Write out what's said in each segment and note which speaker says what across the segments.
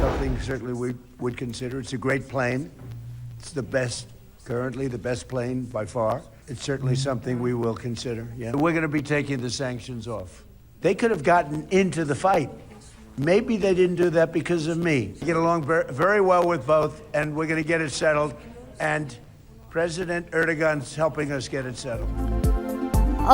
Speaker 1: Something certainly we would consider. It's a great plane. It's the best, currently the best plane by far. It's certainly something we will consider. Yeah, we're going to be taking the sanctions off. They could have gotten into the fight. Maybe they didn't do that because of me. Get along very well with both, and we're going to get it settled. And President Erdogan's helping us get it settled.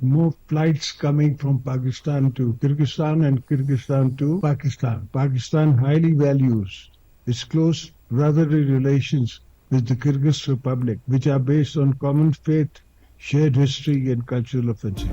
Speaker 2: More flights coming from Pakistan to Kyrgyzstan and Kyrgyzstan to Pakistan. Pakistan highly values its close brotherly relations with the Kyrgyz Republic, which are based on common faith, shared history and cultural offensive.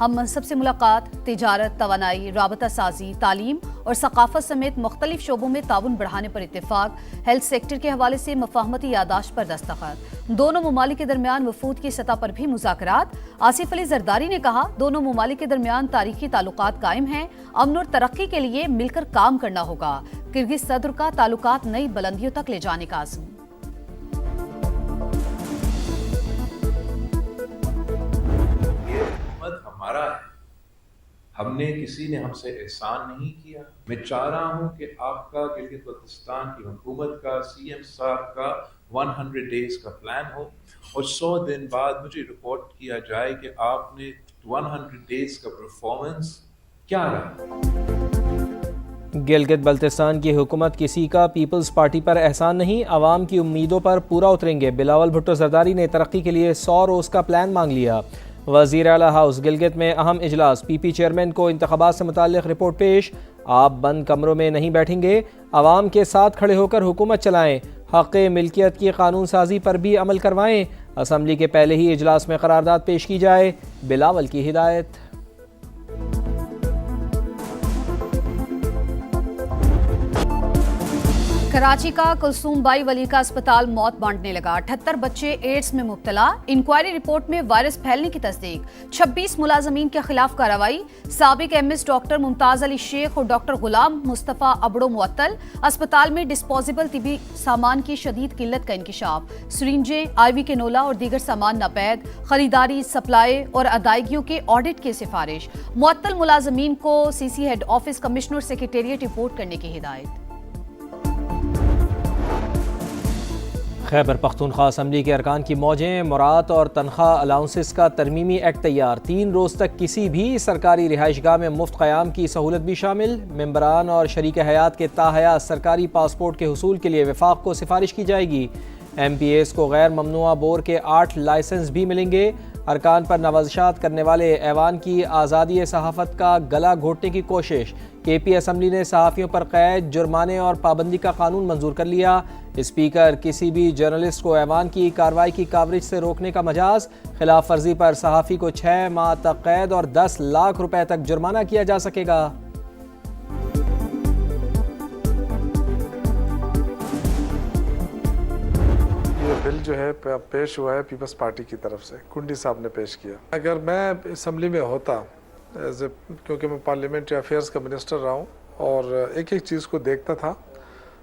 Speaker 3: ہم منصب سے ملاقات، تجارت، توانائی، رابطہ سازی، تعلیم اور ثقافت سمیت مختلف شعبوں میں تعاون بڑھانے پر اتفاق، ہیلتھ سیکٹر کے حوالے سے مفاہمتی یادداشت پر دستخط، دونوں ممالک کے درمیان وفود کی سطح پر بھی مذاکرات۔ آصف علی زرداری نے کہا دونوں ممالک کے درمیان تاریخی تعلقات قائم ہیں، امن اور ترقی کے لیے مل کر کام کرنا ہوگا۔ کرگز صدر کا تعلقات نئی بلندیوں تک لے جانے کا عزم۔
Speaker 4: ہمارا ہے، ہم نے کسی نے ہم سے احسان نہیں کیا۔ میں چاہ رہا ہوں کہ آپ کا گلگت بلتستان کی حکومت کا، سی ایم صاحب کا 100 ڈیز کا پلان ہو اور 100 دن بعد مجھے رپورٹ کیا جائے کہ آپ نے 100 ڈیز کا پرفارمنس کیا رہا۔
Speaker 5: گلگت بلتستان کی حکومت کسی کا پیپلز پارٹی پر احسان نہیں، عوام کی امیدوں پر پورا اتریں گے۔ بلاول بھٹو زرداری نے ترقی کے لیے 100 روز کا پلان مانگ لیا۔ وزیر اعلیٰ ہاؤس گلگت میں اہم اجلاس، پی پی چیئرمین کو انتخابات سے متعلق رپورٹ پیش۔ آپ بند کمروں میں نہیں بیٹھیں گے، عوام کے ساتھ کھڑے ہو کر حکومت چلائیں، حق ملکیت کی قانون سازی پر بھی عمل کروائیں، اسمبلی کے پہلے ہی اجلاس میں قرارداد پیش کی جائے، بلاول کی ہدایت۔
Speaker 3: کراچی کا کلثوم بائی ولی کا اسپتال موت بانٹنے لگا، 78 بچے ایڈز میں مبتلا، انکوائری رپورٹ میں وائرس پھیلنے کی تصدیق، 26 ملازمین کے خلاف کارروائی، سابق ایم ایس ڈاکٹر ممتاز علی شیخ اور ڈاکٹر غلام مصطفیٰ ابڑو معطل، اسپتال میں ڈسپوزیبل طبی سامان کی شدید قلت کا انکشاف، سرنجیں، آئی وی کینولا اور دیگر سامان ناپید، خریداری، سپلائی اور ادائیگیوں کے آڈٹ کی سفارش، معطل ملازمین کو C C head office commissioner secretariat report کرنے کی ہدایت۔
Speaker 5: خیبر پختونخوا اسمبلی کے ارکان کی موجیں، مراد اور تنخواہ الاؤنسز کا ترمیمی ایکٹ تیار، 3 روز تک کسی بھی سرکاری رہائش گاہ میں مفت قیام کی سہولت بھی شامل، ممبران اور شریک حیات کے تاحیات سرکاری پاسپورٹ کے حصول کے لیے وفاق کو سفارش کی جائے گی، ایم پی ایس کو غیر ممنوعہ بور کے 8 لائسنس بھی ملیں گے، ارکان پر نوازشات کرنے والے ایوان کی آزادی صحافت کا گلا گھونٹنے کی کوشش، کے پی اسمبلی نے صحافیوں پر قید، جرمانے اور پابندی کا قانون منظور کر لیا، اسپیکر کسی بھی جرنلسٹ کو ایوان کی کارروائی کی کاوریج سے روکنے کا مجاز، خلاف ورزی پر صحافی کو 6 ماہ تک قید اور 10 لاکھ روپے تک جرمانہ کیا جا سکے گا۔
Speaker 6: یہ بل جو ہے پیش ہوا ہے پیپلز پارٹی کی طرف سے، کنڈی صاحب نے پیش کیا۔ اگر میں اسمبلی میں ہوتا، کیونکہ میں پارلیمنٹری افیئرز کا منسٹر رہا ہوں اور ایک ایک چیز کو دیکھتا تھا،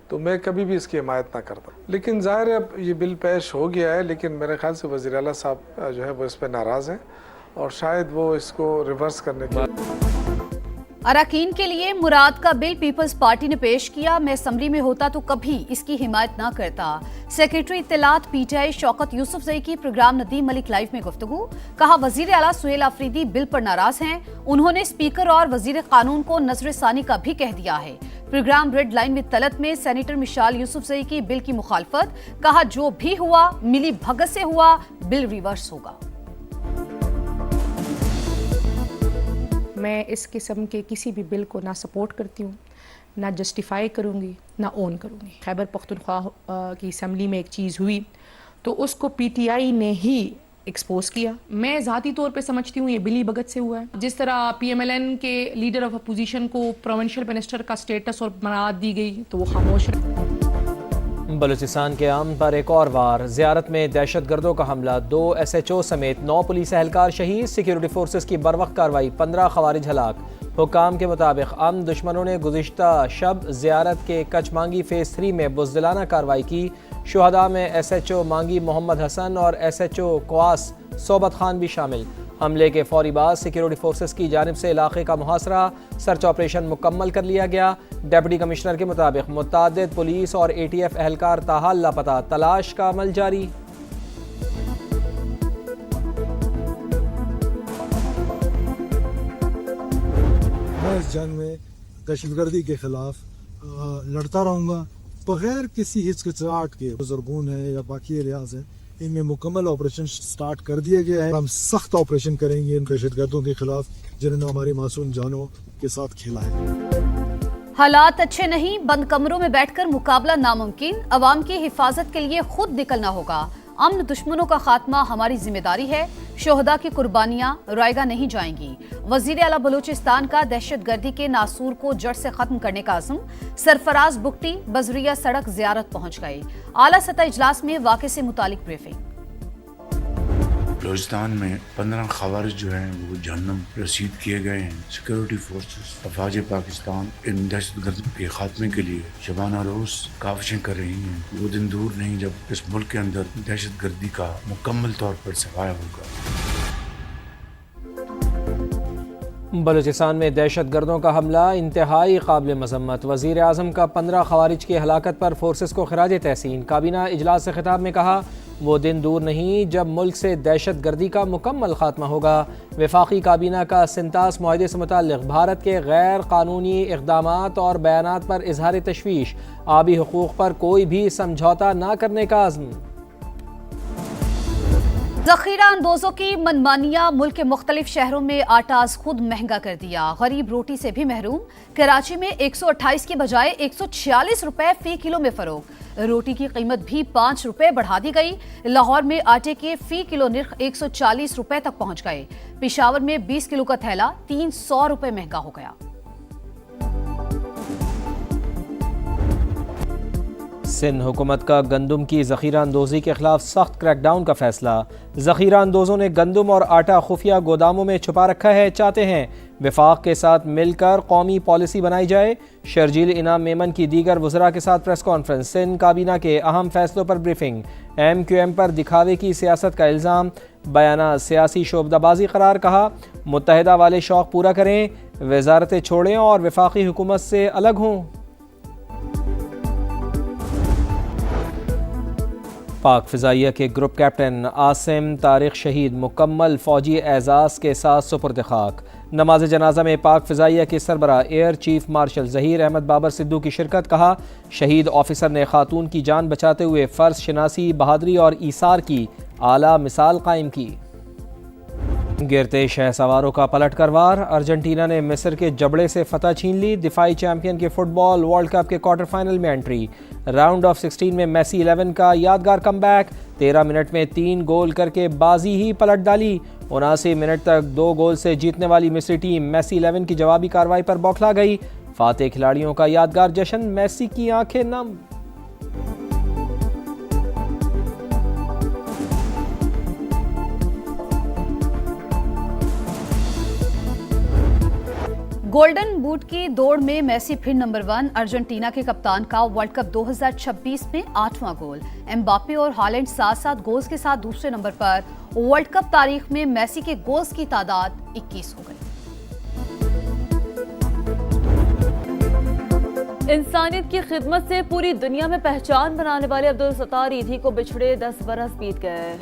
Speaker 6: تو میں کبھی بھی اس کی حمایت نہ کرتا، لیکن ظاہر ہے اب یہ بل پیش ہو گیا ہے، لیکن میرے خیال سے وزیر اعلیٰ صاحب جو ہے وہ اس پہ ناراض ہیں اور شاید وہ اس کو ریورس کرنے کے
Speaker 3: اراکین کے لیے مراد کا بل پیپلز پارٹی نے پیش کیا، میں اسمبلی میں ہوتا تو کبھی اس کی حمایت نہ کرتا۔ سیکریٹری اطلاعات پی ٹی آئی شوکت یوسف زئی کی پروگرام ندیم ملک لائیو میں گفتگو، کہا وزیر اعلیٰ سہیل آفریدی بل پر ناراض ہیں، انہوں نے اسپیکر اور وزیر قانون کو نظر ثانی کا بھی کہہ دیا ہے۔ Program red line with Talat میں سینیٹر مشال یوسف زئی کی بل کی مخالفت، کہا جو بھی ہوا ملی بھگت سے ہوا، بل ریورس ہوگا۔
Speaker 7: میں اس قسم کے کسی بھی بل کو نہ سپورٹ کرتی ہوں، نہ جسٹیفائی کروں گی، نہ اون کروں گی۔ خیبر پختونخوا کی اسمبلی میں ایک چیز ہوئی تو اس کو پی ٹی آئی نے ہی ایکسپوز کیا۔ میں ذاتی طور پہ سمجھتی ہوں یہ بلی بھگت سے ہوا ہے۔ جس طرح پی ایم ایل این کے لیڈر آف اپوزیشن کو پروونشل منسٹر کا سٹیٹس اور برآمد دی گئی تو وہ خاموش رہے۔
Speaker 5: بلوچستان کے امن پر ایک اور وار، زیارت میں دہشت گردوں کا حملہ، 2 ایس ایچ او سمیت 9 پولیس اہلکار شہید، سیکیورٹی فورسز کی بروقت کارروائی، 15 خوارج ہلاک۔ حکام کے مطابق امن دشمنوں نے گزشتہ شب زیارت کے کچ مانگی فیز 3 میں بزدلانہ کارروائی کی، شہداء میں ایس ایچ او مانگی محمد حسن اور ایس ایچ او کواس صوبت خان بھی شامل۔ حملے کے فوری بعد سیکیورٹی فورسز کی جانب سے علاقے کا محاصرہ، سرچ آپریشن مکمل کر لیا گیا۔ ڈپٹی کمشنر کے مطابق متعدد پولیس اور اے ٹی ایف اہلکار تاحال لاپتہ، تلاش کا عمل جاری۔
Speaker 8: میں اس جنگ میں دہشت گردی کے خلاف لڑتا رہوں گا بغیر کسی ہچکچاہٹ کے۔ بزرگون ہیں یا باقی ایریاز ہیں، ان میں مکمل آپریشن سٹارٹ کر دیا گیا ہے۔ ہم سخت آپریشن کریں گے ان دہشت گردوں کے خلاف جنہوں نے ہماری معصوم جانوں کے ساتھ کھیلا ہے۔
Speaker 3: حالات اچھے نہیں، بند کمروں میں بیٹھ کر مقابلہ ناممکن، عوام کی حفاظت کے لیے خود نکلنا ہوگا۔ امن دشمنوں کا خاتمہ ہماری ذمہ داری ہے، شہداء کی قربانیاں رائیگاں نہیں جائیں گی۔ وزیر اعلیٰ بلوچستان کا دہشت گردی کے ناسور کو جڑ سے ختم کرنے کا عزم، سرفراز بگٹی بذریعہ سڑک زیارت پہنچ گئے۔ اعلیٰ سطح اجلاس میں واقعے سے متعلق بریفنگ۔
Speaker 9: بلوچستان میں 15 خوارج جو ہیں وہ جہنم رسید کیے گئے ہیں۔ سیکورٹی فورسز افواج پاکستان ان دہشت گردوں کے خاتمے کے لیے شبانہ روز کاوشیں کر رہی ہیں۔ وہ دن دور نہیں جب اس ملک کے اندر دہشت گردی کا مکمل طور پر صفایا ہوگا۔
Speaker 5: بلوچستان میں دہشت گردوں کا حملہ انتہائی قابل مذمت۔ وزیر اعظم کا 15 خوارج کی ہلاکت پر فورسز کو خراج تحسین۔ کابینہ اجلاس سے خطاب میں کہا وہ دن دور نہیں جب ملک سے دہشت گردی کا مکمل خاتمہ ہوگا۔ وفاقی کابینہ کا سنتاس معاہدے سے متعلق بھارت کے غیر قانونی اقدامات اور بیانات پر اظہار تشویش، آبی حقوق پر کوئی بھی سمجھوتہ نہ کرنے کا عزم۔
Speaker 3: ذخیرہ اندوزوں کی منمانیاں، ملک کے مختلف شہروں میں آٹا از خود مہنگا کر دیا، غریب روٹی سے بھی محروم۔ کراچی میں 128 کے بجائے 146 روپے فی کلو میں فروخت، روٹی کی قیمت بھی 5 روپے بڑھا دی گئی۔ لاہور میں آٹے کے فی کلو نرخ 140 روپے تک پہنچ گئے۔ پشاور میں 20 کلو کا تھیلا 300 روپے مہنگا ہو گیا۔
Speaker 5: سندھ حکومت کا گندم کی ذخیرہ اندوزی کے خلاف سخت کریک ڈاؤن کا فیصلہ۔ ذخیرہ اندوزوں نے گندم اور آٹا خفیہ گوداموں میں چھپا رکھا ہے، چاہتے ہیں وفاق کے ساتھ مل کر قومی پالیسی بنائی جائے۔ شرجیل انعام میمن کی دیگر وزراء کے ساتھ پریس کانفرنس۔ سندھ کابینہ کے اہم فیصلوں پر بریفنگ۔ ایم کیو ایم پر دکھاوے کی سیاست کا الزام، بیانات سیاسی شعبدہ بازی قرار، کہا متحدہ والے شوق پورا کریں، وزارتیں چھوڑیں اور وفاقی حکومت سے الگ ہوں۔ پاک فضائیہ کے گروپ کیپٹن عاصم طارق شہید مکمل فوجی اعزاز کے ساتھ سپرد خاک۔ نماز جنازہ میں پاک فضائیہ کے سربراہ air chief marshal Zaheer Ahmed Babar Sidhu کی شرکت، کہا شہید آفیسر نے خاتون کی جان بچاتے ہوئے فرض شناسی، بہادری اور ایثار کی اعلیٰ مثال قائم کی۔ گرتے شہ سواروں کا پلٹ کر وار، ارجنٹینا نے مصر کے جبڑے سے فتح چھین لی۔ دفاعی چیمپئن کے فٹ بال ورلڈ کپ کے کوارٹر فائنل میں انٹری۔ راؤنڈ آف 16 میں میسی 11 کا یادگار کم بیک، 13 منٹ میں 3 گول کر کے بازی ہی پلٹ ڈالی۔ 79 منٹ تک 2 گول سے جیتنے والی مصری ٹیم میسی 11 کی جوابی کارروائی پر بوکھلا گئی۔ فاتح کھلاڑیوں کا یادگار جشن، میسی کی آنکھیں نم۔
Speaker 3: گولڈن بوٹ کی دوڑ میں میسی پھر نمبر 1، ارجنٹینا کے کپتان کا ورلڈ کپ 2026 میں 8واں گول۔ امباپے اور ہالینڈ ساتھ ساتھ گولز کے ساتھ دوسرے نمبر پر۔ ورلڈ کپ تاریخ میں میسی کے گولز کی تعداد 21 ہو گئی۔
Speaker 10: انسانیت کی خدمت سے پوری دنیا میں پہچان بنانے والے عبدالستار ایدھی کو بچھڑے 10 برس بیت گئے۔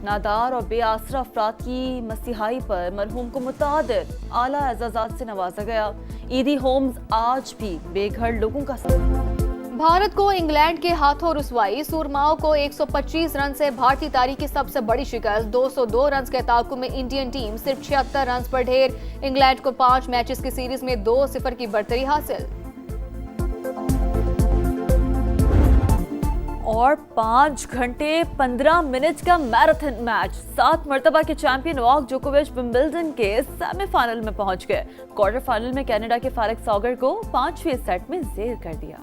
Speaker 10: نادار اور بے آسرا افراد کی مسیحائی پر مرحوم کو متعدد اعلیٰ اعزازات سے نوازا گیا۔ ایدھی ہومز آج بھی بے گھر لوگوں کا
Speaker 11: بھارت کو انگلینڈ کے ہاتھوں رسوائی، سورماؤں کو 125 رن سے بھارتی تاریخ کی سب سے بڑی شکست۔ 202 رنز کے تعاقب میں انڈین ٹیم صرف 76 رنز پر ڈھیر۔ انگلینڈ کو 5 میچز کی سیریز میں 2-0 کی برتری حاصل۔
Speaker 10: اور 5 گھنٹے 15 منٹ کا میراتھن میچ، 7 مرتبہ کے چیمپئن نوواک جوکووچ ومبلڈن کے سیمی فائنل میں پہنچ گئے۔ کوارٹر فائنل میں کینیڈا کے فیلکس آگر کو 5ویں سیٹ میں زیر کر دیا۔